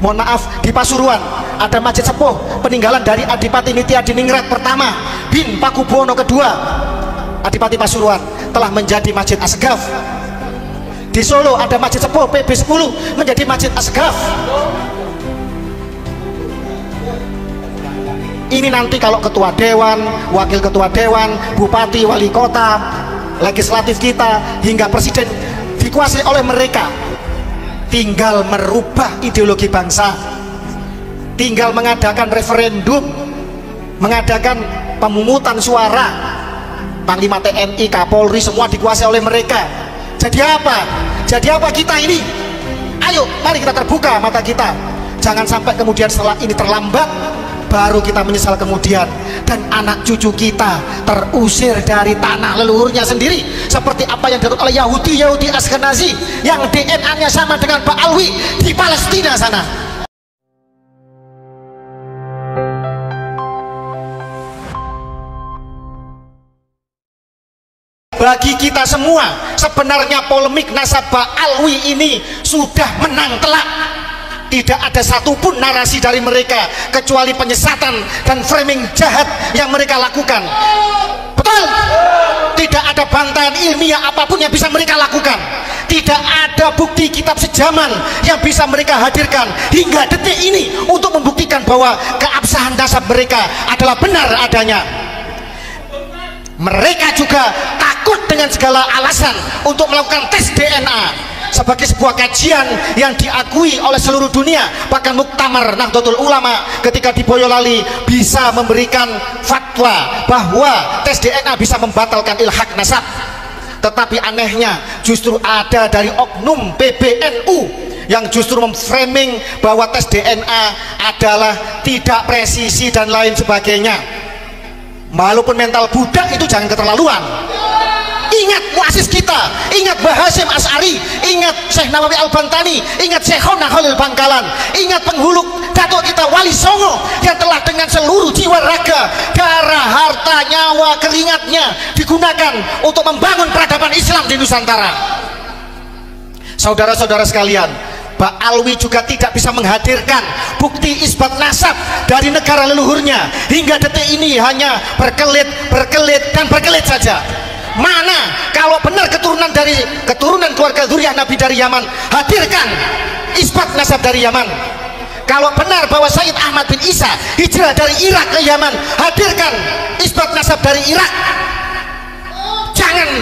mohon maaf, di Pasuruan ada masjid sepuh peninggalan dari Adipati Nitya Diningrat pertama bin Pakubuwono kedua Adipati Pasuruan, telah menjadi Masjid Asgaf. Di Solo ada masjid sepuh PB 10 menjadi Masjid Asgaf. Ini nanti kalau ketua dewan, wakil ketua dewan, bupati, wali kota, legislatif kita hingga presiden dikuasai oleh mereka. Tinggal merubah ideologi bangsa, tinggal mengadakan referendum, mengadakan pemungutan suara. Panglima TNI, Kapolri semua dikuasai oleh mereka. Jadi apa? Jadi apa kita ini? Ayo, mari kita terbuka mata kita. Jangan sampai kemudian setelah ini terlambat, baru kita menyesal kemudian, dan anak cucu kita terusir dari tanah leluhurnya sendiri, seperti apa yang dilakukan oleh Yahudi Askenazi yang DNA-nya sama dengan Pak Alwi di Palestina sana. Bagi kita semua, sebenarnya polemik nasab Pak Alwi ini sudah menang telak. Tidak ada satupun narasi dari mereka kecuali penyesatan dan framing jahat yang mereka lakukan. Betul? Tidak ada bantahan ilmiah apapun yang bisa mereka lakukan. Tidak ada bukti kitab sejaman yang bisa mereka hadirkan hingga detik ini untuk membuktikan bahwa keabsahan nasab mereka adalah benar adanya. Mereka juga takut dengan segala alasan untuk melakukan tes DNA sebagai sebuah kajian yang diakui oleh seluruh dunia. Bahkan Muktamar Nahdlatul Ulama ketika di Boyolali bisa memberikan fatwa bahwa tes DNA bisa membatalkan ilhaq nasab. Tetapi anehnya justru ada dari oknum PBNU yang justru memframing bahwa tes DNA adalah tidak presisi dan lain sebagainya. Walaupun mental budak itu jangan keterlaluan. Ingat muasis kita, ingat Mbah Hasyim Asy'ari, ingat Syekh Nawawi Al-Bantani, ingat Syekhona Khalil Bangkalan, ingat penghulu datuk kita Wali Songo yang telah dengan seluruh jiwa raga, darah, harta, nyawa, keringatnya digunakan untuk membangun peradaban Islam di Nusantara. Saudara-saudara sekalian, Pak Alwi juga tidak bisa menghadirkan bukti isbat nasab dari negara leluhurnya. Hingga detik ini hanya berkelit saja. Mana kalau benar keturunan keluarga zuriyah Nabi dari Yaman, hadirkan isbat nasab dari Yaman. Kalau benar bahwa Sayyid Ahmad bin Isa hijrah dari Irak ke Yaman, hadirkan isbat nasab dari Irak. Jangan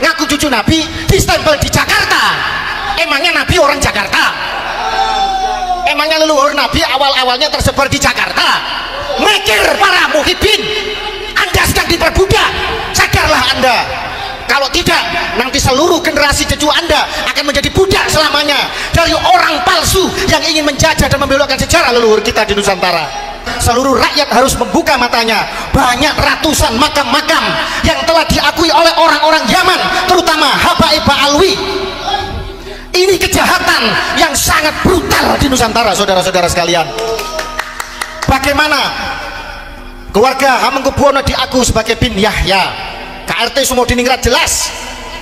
ngaku cucu Nabi distempel di Jakarta. Emangnya Nabi orang Jakarta? Emangnya leluhur Nabi awal-awalnya tersebar di Jakarta? Mikir para muhibbin, Anda sedang diperbudak. Sadarlah Anda. Kalau tidak, nanti seluruh generasi cucu Anda akan menjadi budak selamanya dari orang palsu yang ingin menjajah dan membelokkan sejarah leluhur kita di Nusantara. Seluruh rakyat harus membuka matanya. Banyak ratusan makam-makam yang telah diakui oleh orang-orang Yaman, terutama habaib Pak Alwi. Ini kejahatan yang sangat brutal di Nusantara, saudara-saudara sekalian. Bagaimana keluarga Hamengkubuwono diaku sebagai bin Yahya? KRT Sumodiningrat jelas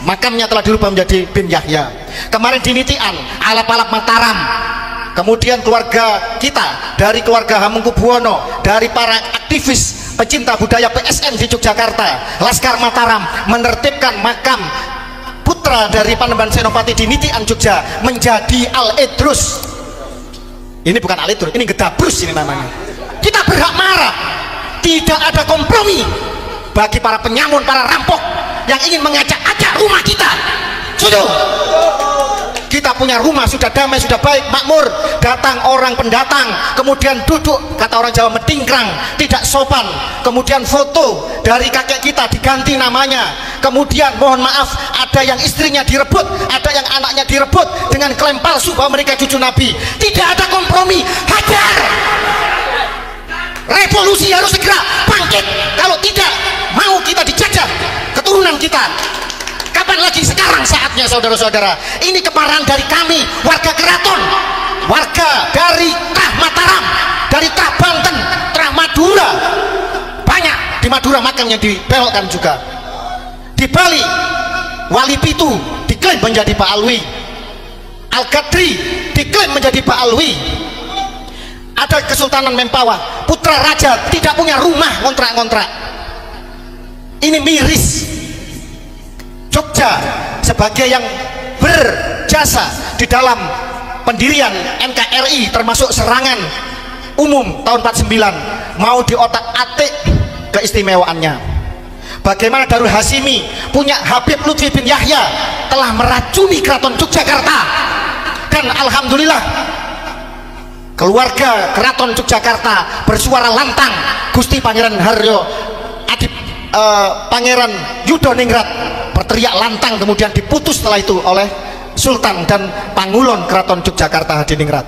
makamnya telah dirubah menjadi bin Yahya. Kemarin di Nitian, alap-alap Mataram. Kemudian keluarga kita dari keluarga Hamengkubuwono, dari para aktivis pecinta budaya PSN di Yogyakarta, Laskar Mataram, menertibkan makam putra dari Panembahan Senopati di Nitian Jogja menjadi Al-Idrus. Ini bukan Al-Idrus, ini Gedabrus ini namanya. Kita berhak marah. Tidak ada kompromi bagi para penyamun, para rampok yang ingin mengacak-acak rumah kita. Sudah, kita punya rumah sudah damai, sudah baik, makmur. Datang orang pendatang, kemudian duduk, kata orang Jawa, medingkrang, tidak sopan. Kemudian foto dari kakek kita diganti namanya. Kemudian mohon maaf, ada yang istrinya direbut, ada yang anaknya direbut dengan klaim palsu bahwa mereka cucu Nabi. Tidak ada kompromi. Hajar. Revolusi harus segera bangkit. Kalau tidak, mau kita dijajah keturunan kita. Kapan lagi? Sekarang saatnya, saudara-saudara. Ini kemarahan dari kami, warga Keraton, warga dari Trah Mataram, dari Trah Banten, Trah Madura. Banyak di Madura makam yang dibelokkan juga. Di Bali, Wali Pitu diklaim menjadi Pak Alwi. Al-Qadri diklaim menjadi Pak Alwi. Ada Kesultanan Mempawah, putra raja tidak punya rumah, ngontrak-ngontrak. Ini miris. Jogja sebagai yang berjasa di dalam pendirian NKRI, termasuk serangan umum tahun 49, mau diotak-atik keistimewaannya. Bagaimana Darul Hasimi punya Habib Lutfi bin Yahya telah meracuni keraton Yogyakarta, dan alhamdulillah keluarga keraton Yogyakarta bersuara lantang. Gusti Pangeran Haryo Adip Pangeran Yudoningrat berteriak lantang, kemudian diputus setelah itu oleh Sultan dan Pangulon Keraton Yogyakarta Hadiningrat.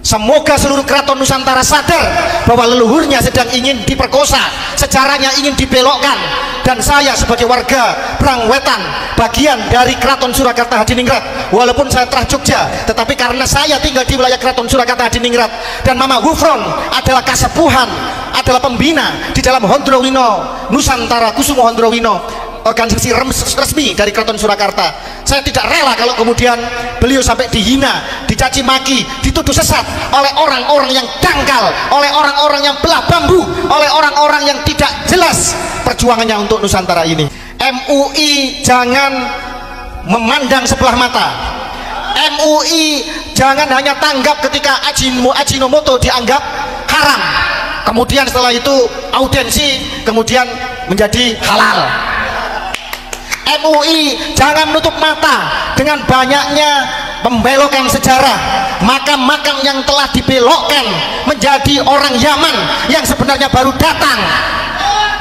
Semoga seluruh keraton Nusantara sadar bahwa leluhurnya sedang ingin diperkosa, sejarahnya ingin dibelokkan, dan saya sebagai warga Brangwetan, bagian dari Keraton Surakarta Hadiningrat, walaupun saya telah Jogja, tetapi karena saya tinggal di wilayah Keraton Surakarta Hadiningrat dan Mama Gufron adalah kasepuhan, adalah pembina di dalam Hondrowino Nusantara Kusumo Hondrowino, organisasi resmi dari Keraton Surakarta. Saya tidak rela kalau kemudian beliau sampai dihina, dicaci maki, dituduh sesat oleh orang-orang yang dangkal, oleh orang-orang yang belah bambu, oleh orang-orang yang tidak jelas perjuangannya untuk Nusantara ini. MUI jangan memandang sebelah mata. MUI jangan hanya tanggap ketika Ajinomoto dianggap haram, kemudian setelah itu audiensi kemudian menjadi halal. MUI jangan menutup mata dengan banyaknya pembelokan sejarah, makam-makam yang telah dibelokkan menjadi orang Yaman yang sebenarnya baru datang,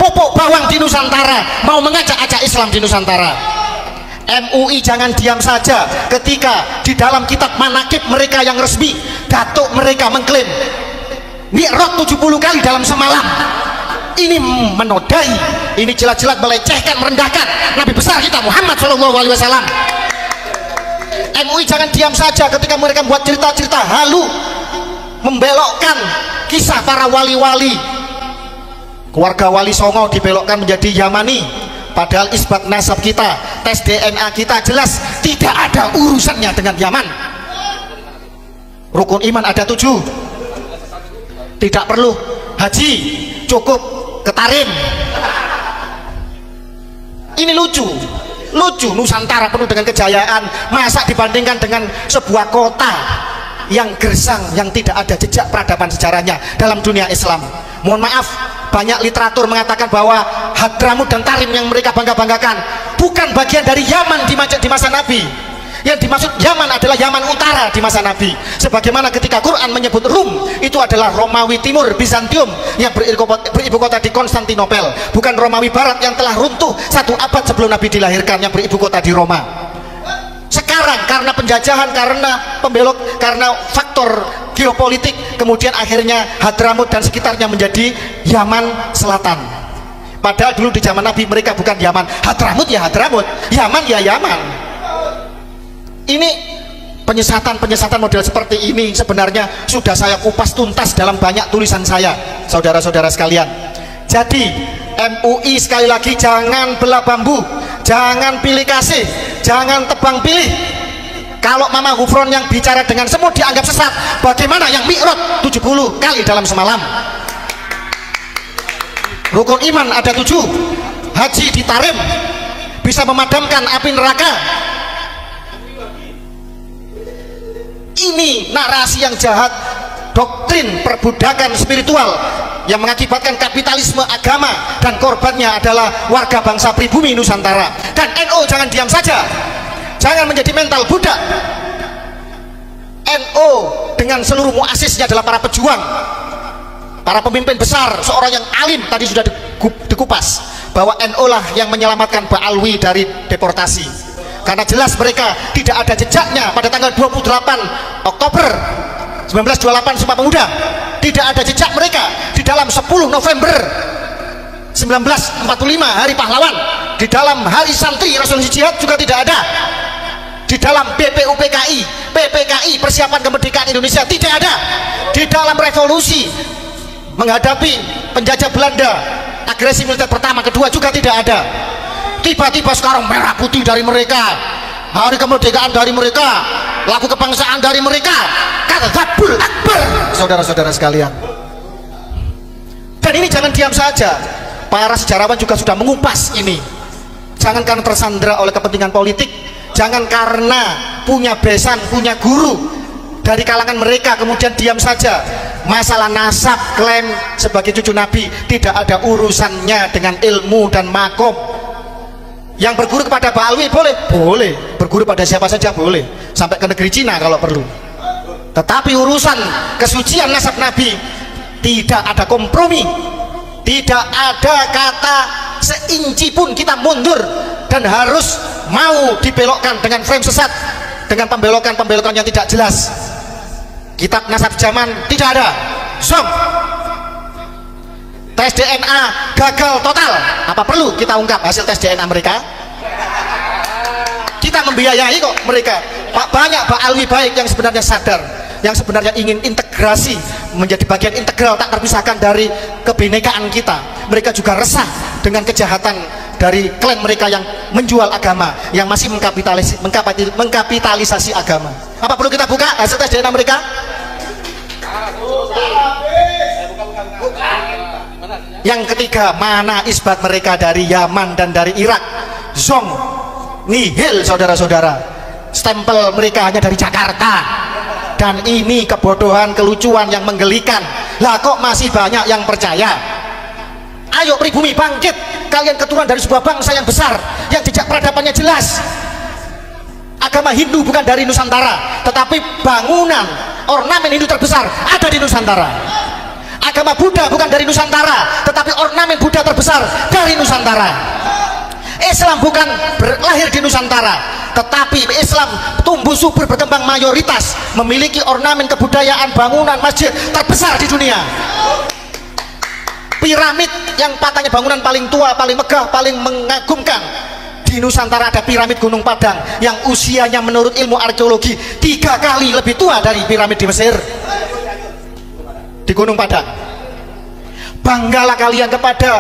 pupuk bawang di Nusantara, mau mengajak-ajak Islam di Nusantara. MUI jangan diam saja ketika di dalam kitab manakib mereka yang resmi, datuk mereka mengklaim mi'raj 70 kali dalam semalam. Ini menodai, ini jelas-jelas melecehkan, merendahkan Nabi besar kita Muhammad SAW. MUI jangan diam saja ketika mereka membuat cerita-cerita halu, membelokkan kisah para wali-wali. Keluarga Wali Songo dibelokkan menjadi Yamani, padahal isbat nasab kita, tes DNA kita jelas tidak ada urusannya dengan Yaman. Rukun iman ada 7, tidak perlu haji, cukup ketarim. Ini lucu Nusantara penuh dengan kejayaan, masa dibandingkan dengan sebuah kota yang gersang, yang tidak ada jejak peradaban sejarahnya dalam dunia Islam. Mohon maaf, banyak literatur mengatakan bahwa Hadramut dan Tarim yang mereka bangga-banggakan bukan bagian dari Yaman di masa Nabi. Yang dimaksud Yaman adalah Yaman Utara di masa Nabi, sebagaimana ketika Quran menyebut Rum itu adalah Romawi Timur, Bizantium yang beribu kota di Konstantinopel, bukan Romawi Barat yang telah runtuh 1 abad sebelum Nabi dilahirkan yang beribu kota di Roma. Sekarang karena penjajahan, karena pembelok, karena faktor geopolitik, kemudian akhirnya Hadramut dan sekitarnya menjadi Yaman Selatan. Padahal dulu di zaman Nabi mereka bukan Yaman. Hadramut ya Hadramut, Yaman ya Yaman. Ini penyesatan model seperti ini sebenarnya sudah saya kupas tuntas dalam banyak tulisan saya, saudara-saudara sekalian. Jadi MUI sekali lagi jangan belah bambu, jangan pilih kasih, jangan tebang pilih. Kalau Mama Gufron yang bicara dengan semut dianggap sesat, bagaimana yang mi'raj 70 kali dalam semalam? Rukun iman ada 7, haji ditarim bisa memadamkan api neraka. Ini narasi yang jahat, doktrin perbudakan spiritual yang mengakibatkan kapitalisme agama, dan korbannya adalah warga bangsa pribumi Nusantara. Dan NU jangan diam saja, jangan menjadi mental budak. NU dengan seluruh muasisnya adalah para pejuang, para pemimpin besar, seorang yang alim tadi sudah dikupas bahwa NU lah yang menyelamatkan Ba'alwi dari deportasi. Karena jelas mereka tidak ada jejaknya pada tanggal 28 Oktober 1928 Sumpah Pemuda. Tidak ada jejak mereka di dalam 10 November 1945 Hari Pahlawan. Di dalam Hari Santri Resolusi Jihad juga tidak ada. Di dalam PPKI Persiapan Kemerdekaan Indonesia tidak ada. Di dalam revolusi menghadapi penjajah Belanda, agresi militer pertama kedua juga tidak ada. Tiba-tiba sekarang merah putih dari mereka, hari kemerdekaan dari mereka, lagu kebangsaan dari mereka, kata Zabul Akbar, saudara-saudara sekalian. Dan ini jangan diam saja, para sejarawan juga sudah mengupas ini. Jangan karena tersandera oleh kepentingan politik, jangan karena punya besan, punya guru dari kalangan mereka kemudian diam saja. Masalah nasab, klaim sebagai cucu Nabi tidak ada urusannya dengan ilmu dan makom. Yang berguru kepada Pak Alwi boleh? Boleh. Berguru pada siapa saja boleh, sampai ke negeri Cina kalau perlu. Tetapi urusan kesucian nasab Nabi tidak ada kompromi, tidak ada kata seinci pun kita mundur, dan harus mau dibelokkan dengan frame sesat, dengan pembelokan-pembelokan yang tidak jelas. Kitab nasab zaman tidak ada. Tes DNA gagal total. Apa perlu kita ungkap hasil tes DNA mereka? Kita membiayai kok mereka. Banyak Pak Alwi baik yang sebenarnya sadar, yang sebenarnya ingin integrasi menjadi bagian integral tak terpisahkan dari kebinekaan kita. Mereka juga resah dengan kejahatan dari klaim mereka yang menjual agama, yang masih mengkapitalisasi agama. Apa perlu kita buka hasil tes DNA mereka? Yang ketiga, mana isbat mereka dari Yaman dan dari Irak? Zong, nihil saudara-saudara. Stempel mereka hanya dari Jakarta. Dan ini kebodohan, kelucuan yang menggelikan. Lah kok masih banyak yang percaya? Ayo pribumi bangkit, kalian keturunan dari sebuah bangsa yang besar, yang jejak peradabannya jelas. Agama Hindu bukan dari Nusantara, tetapi bangunan ornamen Hindu terbesar ada di Nusantara. Agama Buddha bukan dari Nusantara, tetapi ornamen Buddha terbesar dari Nusantara. Islam bukan lahir di Nusantara, tetapi Islam tumbuh subur berkembang mayoritas memiliki ornamen kebudayaan bangunan masjid terbesar di dunia. Piramid yang patahnya bangunan paling tua, paling megah, paling mengagumkan di Nusantara ada piramid Gunung Padang yang usianya menurut ilmu arkeologi 3 kali lebih tua dari piramid di Mesir, di Gunung Padang. Banggalah kalian kepada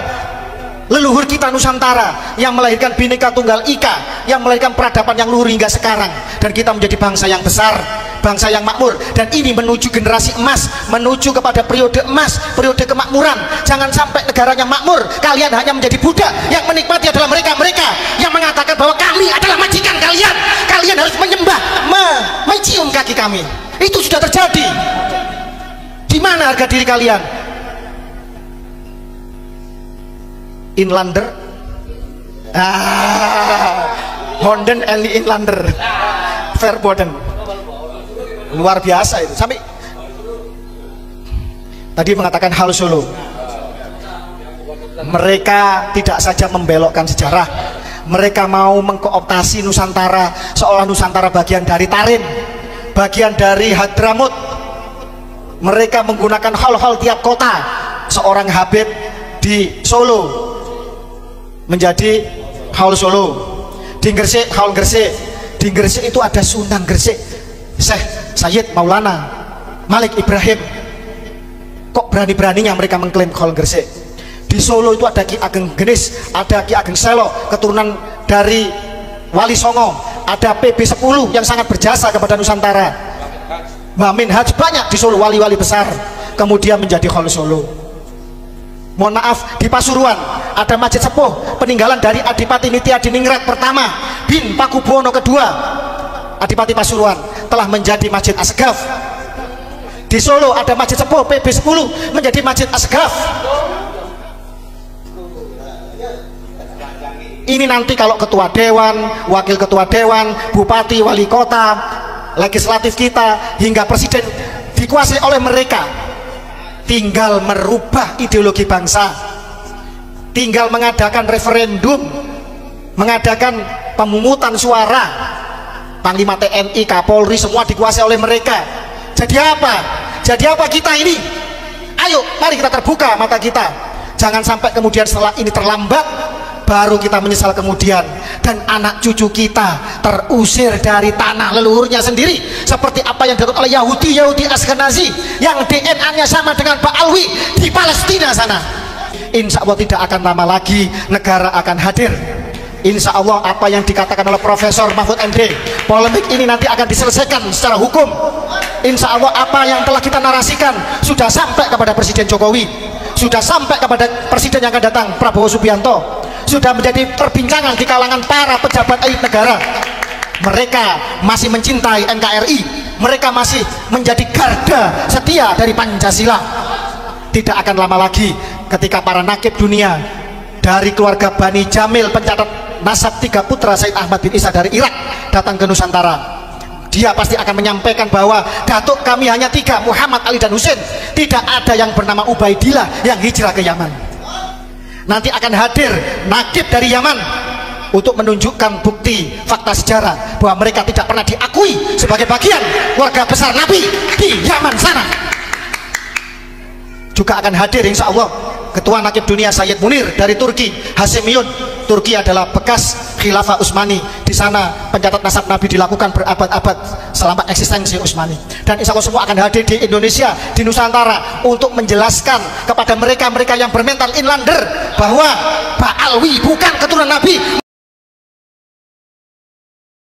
leluhur kita Nusantara yang melahirkan Bhinneka Tunggal Ika, yang melahirkan peradaban yang luhur hingga sekarang, dan kita menjadi bangsa yang besar, bangsa yang makmur. Dan ini menuju generasi emas, menuju kepada periode emas, periode kemakmuran. Jangan sampai negaranya makmur, kalian hanya menjadi budak. Yang menikmati adalah mereka-mereka yang mengatakan bahwa kami adalah majikan kalian, kalian harus menyembah, mencium kaki kami. Itu sudah terjadi. Di mana harga diri kalian? Inlander, Honden and Inlander, Verboden, luar biasa itu. Sampai tadi mengatakan hal Solo, mereka tidak saja membelokkan sejarah, mereka mau mengkooptasi Nusantara seolah Nusantara bagian dari Tarim, bagian dari Hadramut. Mereka menggunakan hal-hal tiap kota. Seorang Habib di Solo menjadi Haul Solo, di Gresik Haul Gresik, di Gresik itu ada Sunan Gresik Syekh Sayyid Maulana Malik Ibrahim. Kok berani-beraninya mereka mengklaim Haul Gresik? Di Solo itu ada Ki Ageng Genis, ada Ki Ageng Selo, keturunan dari Wali Songo, ada PB10 yang sangat berjasa kepada Nusantara, Mbah Minhaj, banyak di Solo wali-wali besar kemudian menjadi Haul Solo. Mohon maaf, di Pasuruan ada masjid sepuh peninggalan dari Adipati Nitya Diningrat pertama bin Pakubuwono kedua. Adipati Pasuruan telah menjadi Masjid Asgaf. Di Solo ada masjid sepuh PB10 menjadi Masjid Asgaf. Ini nanti kalau ketua dewan, wakil ketua dewan, bupati, wali kota, legislatif kita hingga presiden dikuasai oleh mereka. Tinggal merubah ideologi bangsa, tinggal mengadakan referendum, mengadakan pemungutan suara. Panglima TNI, Kapolri semua dikuasai oleh mereka. Jadi apa? Jadi apa kita ini? Ayo, mari kita terbuka mata kita. Jangan sampai kemudian setelah ini terlambat, baru kita menyesal kemudian, dan anak cucu kita terusir dari tanah leluhurnya sendiri, seperti apa yang dilakukan oleh Yahudi Askenazi yang DNA-nya sama dengan Pak Alwi di Palestina sana. Insya Allah tidak akan lama lagi negara akan hadir. Insya Allah apa yang dikatakan oleh Profesor Mahfud MD, polemik ini nanti akan diselesaikan secara hukum. insya Allah apa yang telah kita narasikan sudah sampai kepada Presiden Jokowi, sudah sampai kepada Presiden yang akan datang Prabowo Subianto, sudah menjadi perbincangan di kalangan para pejabat elit negara. Mereka masih mencintai NKRI, mereka masih menjadi garda setia dari Pancasila. Tidak akan lama lagi ketika para nakib dunia dari keluarga Bani Jamil, pencatat nasab 3 putra Said Ahmad bin Isa dari Irak datang ke Nusantara, dia pasti akan menyampaikan bahwa datuk kami hanya 3, Muhammad, Ali, dan Husain. Tidak ada yang bernama Ubaidillah yang hijrah ke Yaman. Nanti akan hadir nakib dari Yaman untuk menunjukkan bukti fakta sejarah bahwa mereka tidak pernah diakui sebagai bagian keluarga besar Nabi di Yaman sana. Juga akan hadir insya Allah Ketua Nakib Dunia Sayyid Munir dari Turki, Hasimiyun. Turki adalah bekas Khilafah Utsmani. Di sana pencatat nasab Nabi dilakukan berabad-abad selama eksistensi Utsmani. Dan insya Allah semua akan hadir di Indonesia, di Nusantara untuk menjelaskan kepada mereka-mereka yang bermental inlander bahwa Pak Alwi bukan keturunan Nabi.